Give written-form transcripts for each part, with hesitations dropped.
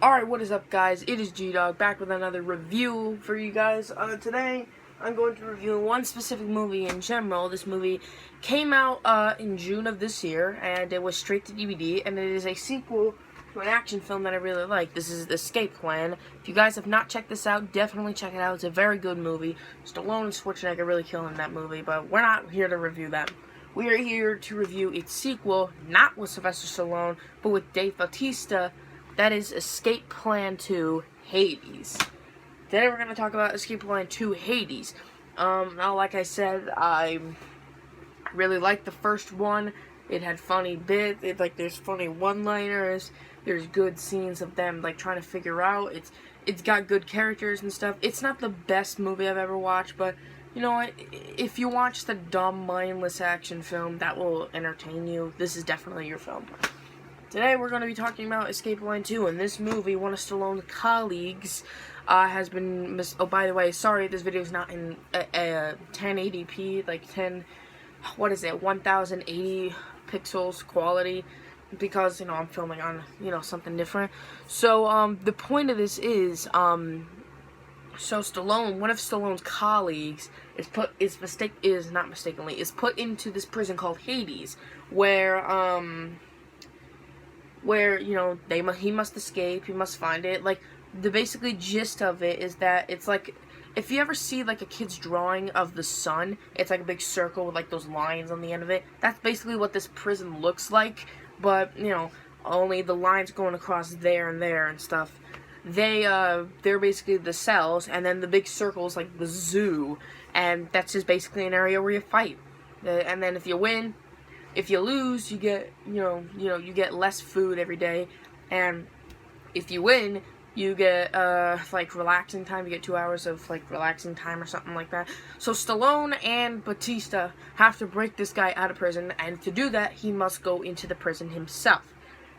Alright, what is up, guys? It is G-Dog back with another review for you guys. Today, I'm going to review one specific movie in general. This movie came out in June of this year, and it was straight to DVD, and it is a sequel to an action film that I really like. This is The Escape Plan. If you guys have not checked this out, definitely check it out. It's a very good movie. Stallone and Schwarzenegger really killing that movie, but we're not here to review that. We are here to review its sequel, not with Sylvester Stallone, but with Dave Bautista. That is Escape Plan 2 Hades. Today we're going to talk about Escape Plan 2 Hades. Now, like I said, I really liked the first one. It had funny bits. There's funny one-liners. There's good scenes of them trying to figure out. It's got good characters and stuff. It's not the best movie I've ever watched, but you know what? If you watch the dumb, mindless action film that will entertain you, this is definitely your film. Today we're going to be talking about Escape Plan 2, and this movie, one of Stallone's colleagues, has been oh, by the way, sorry this video is not in 1080p, 1080 pixels quality, because, you know, I'm filming on, something different. So, the point of this is, so Stallone, one of Stallone's colleagues, is put into this prison called Hades, where, you know, he must escape, he must find it. The basically gist of it is that it's like, if you ever see, a kid's drawing of the sun, it's like a big circle with, those lines on the end of it. That's basically what this prison looks like, but, you know, only the lines going across there and there and stuff. They're basically the cells, and then the big circle's like the zoo, and that's just basically an area where you fight. And then if you win, if you lose, you get, you get less food every day, and if you win, you get, relaxing time. You get 2 hours of, relaxing time or something like that. So Stallone and Bautista have to break this guy out of prison, and to do that, he must go into the prison himself.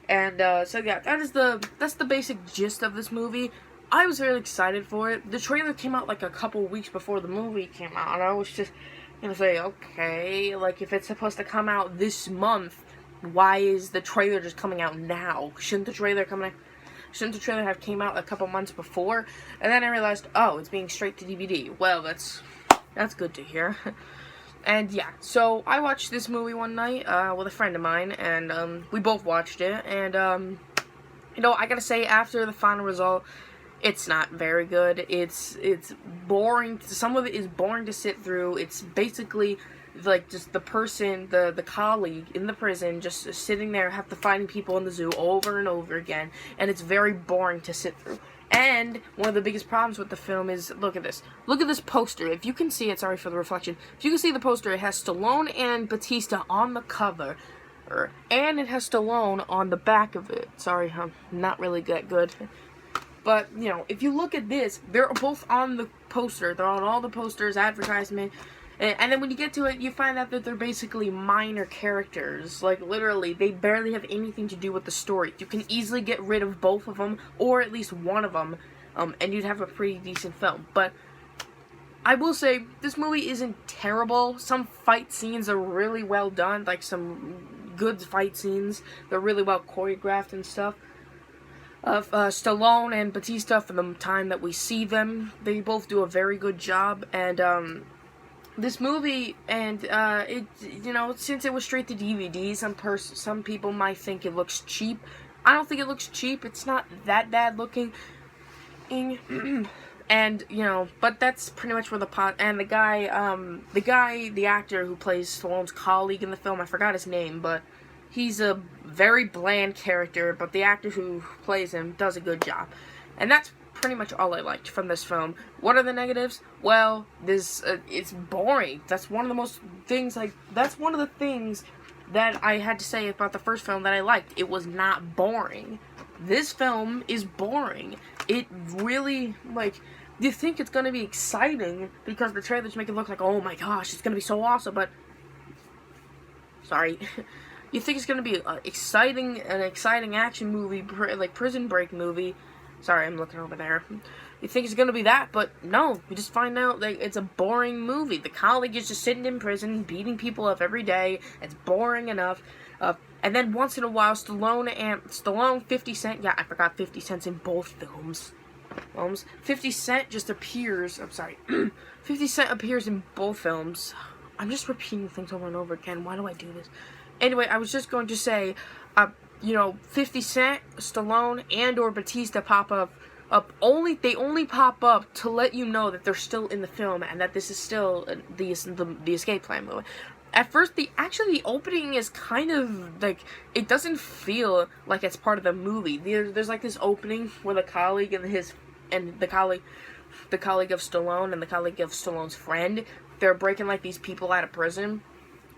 And, so yeah, that's the basic gist of this movie. I was really excited for it. The trailer came out, a couple weeks before the movie came out, and I was just gonna say, okay, if it's supposed to come out this month, why is the trailer just coming out now? Shouldn't the trailer have came out a couple months before? And then I realized, oh, it's being straight to DVD. Well, that's good to hear. And yeah, so I watched this movie one night with a friend of mine, and we both watched it, and you know, I gotta say, after the final result, it's not very good. It's boring. Some of it is boring to sit through. It's basically just the person, the colleague in the prison, just sitting there, have to find people in the zoo over and over again, and it's very boring to sit through. And one of the biggest problems with the film is, look at this. Look at this poster. If you can see it, sorry for the reflection. If you can see the poster, it has Stallone and Bautista on the cover, and it has Stallone on the back of it. Sorry, I'm not really that good. But, you know, if you look at this, they're both on the poster. They're on all the posters, advertisement. And then when you get to it, you find out that they're basically minor characters. Literally, they barely have anything to do with the story. You can easily get rid of both of them, or at least one of them, and you'd have a pretty decent film. But I will say, this movie isn't terrible. Some fight scenes are really well done, some good fight scenes. They're really well choreographed and stuff. Stallone and Bautista, for the time that we see them, they both do a very good job, and, this movie, and, since it was straight to DVD, some people might think it looks cheap. I don't think it looks cheap. It's not that bad looking, and, but that's pretty much where the and the actor who plays Stallone's colleague in the film, I forgot his name, but he's a very bland character, but the actor who plays him does a good job. And that's pretty much all I liked from this film. What are the negatives? Well, it's boring. That's one of the most things, that's one of the things that I had to say about the first film that I liked. It was not boring. This film is boring. It really, you think it's gonna be exciting because the trailers make it look like, oh my gosh, it's gonna be so awesome, but, sorry. You think it's gonna be an exciting action movie, Prison Break movie. Sorry, I'm looking over there. You think it's gonna be that, but no. You just find out that it's a boring movie. The colleague is just sitting in prison, beating people up every day. It's boring enough. And then once in a while, Stallone, 50 Cent, yeah, I forgot 50 Cent's in both films. 50 Cent just appears, 50 Cent appears in both films. I'm just repeating things over and over again. Why do I do this? Anyway, I was just going to say, 50 Cent, Stallone, and or Batista pop up. They only pop up to let you know that they're still in the film and that this is still the escape plan movie. At first, the opening is kind of like, it doesn't feel like it's part of the movie. There's like this opening where the colleague and the colleague of Stallone and the colleague of Stallone's friend, they're breaking like these people out of prison.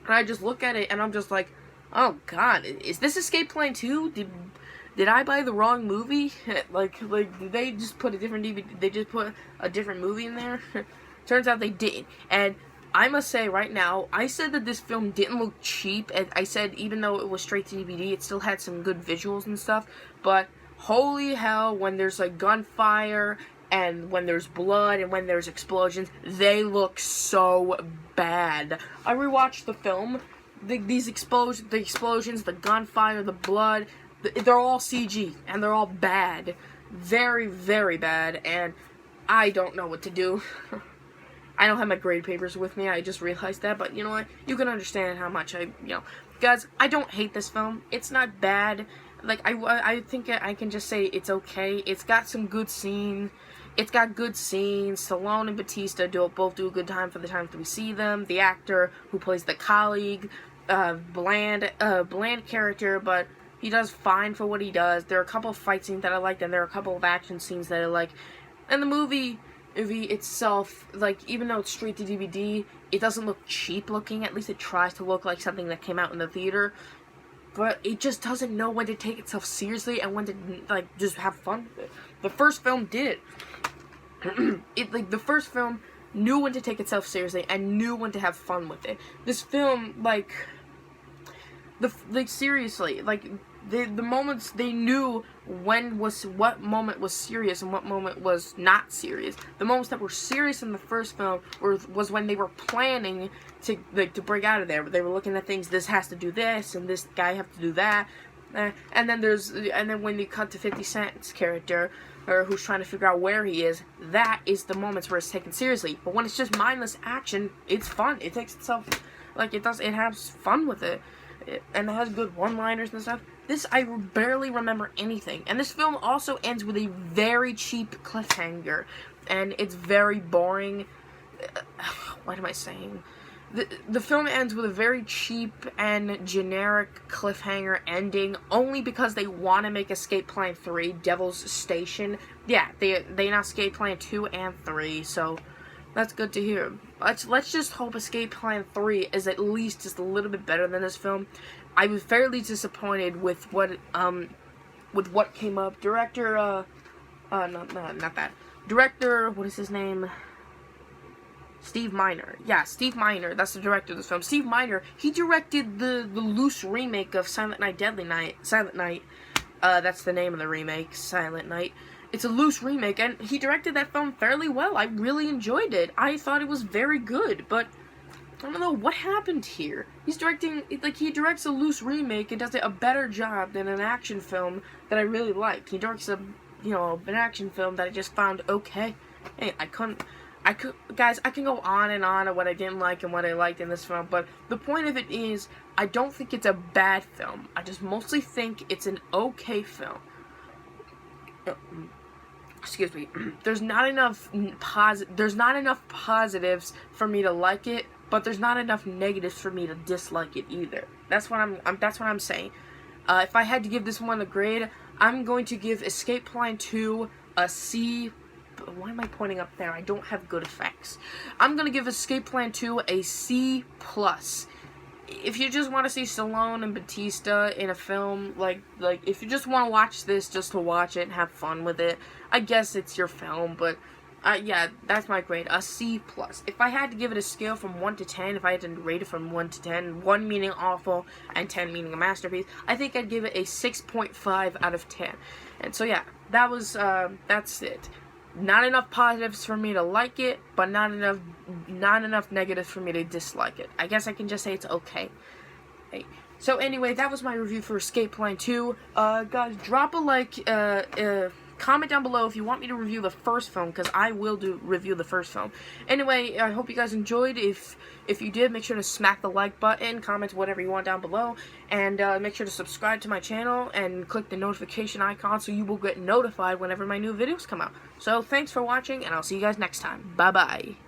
And I just look at it and I'm just like, oh god, is this Escape Plan 2? Did I buy the wrong movie? like did they just put a different DVD? They just put a different movie in there? Turns out they did. And I must say right now, I said that this film didn't look cheap. And I said even though it was straight to DVD, it still had some good visuals and stuff. But holy hell, when there's like gunfire and when there's blood and when there's explosions, they look so bad. I rewatched the film. The explosions, the gunfire, the blood, they're all CG, and they're all bad. Very, very bad, and I don't know what to do. I don't have my grade papers with me, I just realized that, but you know what? You can understand how much guys, I don't hate this film. It's not bad. Like, I think I can just say it's okay. It's got some good scenes. It's got good scenes. Stallone and Batista both do a good time for the times that we see them. The actor who plays the colleague, bland character, but he does fine for what he does. There are a couple of fight scenes that I liked, and there are a couple of action scenes that I like. And the movie itself, like, even though it's straight to DVD, it doesn't look cheap looking. At least it tries to look like something that came out in the theater. But it just doesn't know when to take itself seriously and when to, like, just have fun with it. The first film did it. The first film knew when to take itself seriously and knew when to have fun with it. This film, seriously, the moments, they knew what moment was serious and what moment was not serious. The moments that were serious in the first film was when they were planning to break out of there. They were looking at things. This has to do this, and this guy have to do that. And then when you cut to 50 Cent's character, or who's trying to figure out where he is, that is the moments where it's taken seriously. But when it's just mindless action, it's fun. It takes itself, it has fun with it. And it has good one-liners and stuff. This, I barely remember anything. And this film also ends with a very cheap cliffhanger. And it's very boring. What am I saying? The film ends with a very cheap and generic cliffhanger ending, only because they want to make Escape Plan 3, Devil's Station. Yeah, they announced Escape Plan 2 and 3, so that's good to hear. Let's just hope Escape Plan 3 is at least just a little bit better than this film. I was fairly disappointed with what came up. Director, not that. Director, what is his name? Steve Miner. Yeah, Steve Miner. That's the director of this film. Steve Miner, he directed the loose remake of Silent Night, Deadly Night. Silent Night. That's the name of the remake, Silent Night. It's a loose remake, and he directed that film fairly well. I really enjoyed it. I thought it was very good, but I don't know what happened here. He directs a loose remake and does a better job than an action film that I really liked. He directs an action film that I just found okay. Hey, guys, I can go on and on of what I didn't like and what I liked in this film, but the point of it is, I don't think it's a bad film. I just mostly think it's an okay film. Excuse me. There's not enough positives for me to like it, but there's not enough negatives for me to dislike it either. That's what I'm saying. If I had to give this one a grade, I'm going to give Escape Plan 2 a C. Why am I pointing up there? I don't have good effects. I'm going to give Escape Plan 2 a C+. If you just want to see Stallone and Batista in a film, if you just want to watch this just to watch it and have fun with it, I guess it's your film, but yeah, that's my grade, a C+. If I had to give it a scale from 1 to 10, if I had to rate it from 1 to 10, 1 meaning awful and 10 meaning a masterpiece, I think I'd give it a 6.5 out of 10. And so yeah, that's it. Not enough positives for me to like it, but not enough negatives for me to dislike it. I guess I can just say it's okay. Hey, So anyway, that was my review for Escape Plan 2. Guys, drop a like, comment down below if you want me to review the first film, because I will review the first film. Anyway, I hope you guys enjoyed. If you did, make sure to smack the like button, comment whatever you want down below, and make sure to subscribe to my channel and click the notification icon so you will get notified whenever my new videos come out. So thanks for watching, and I'll see you guys next time. Bye-bye.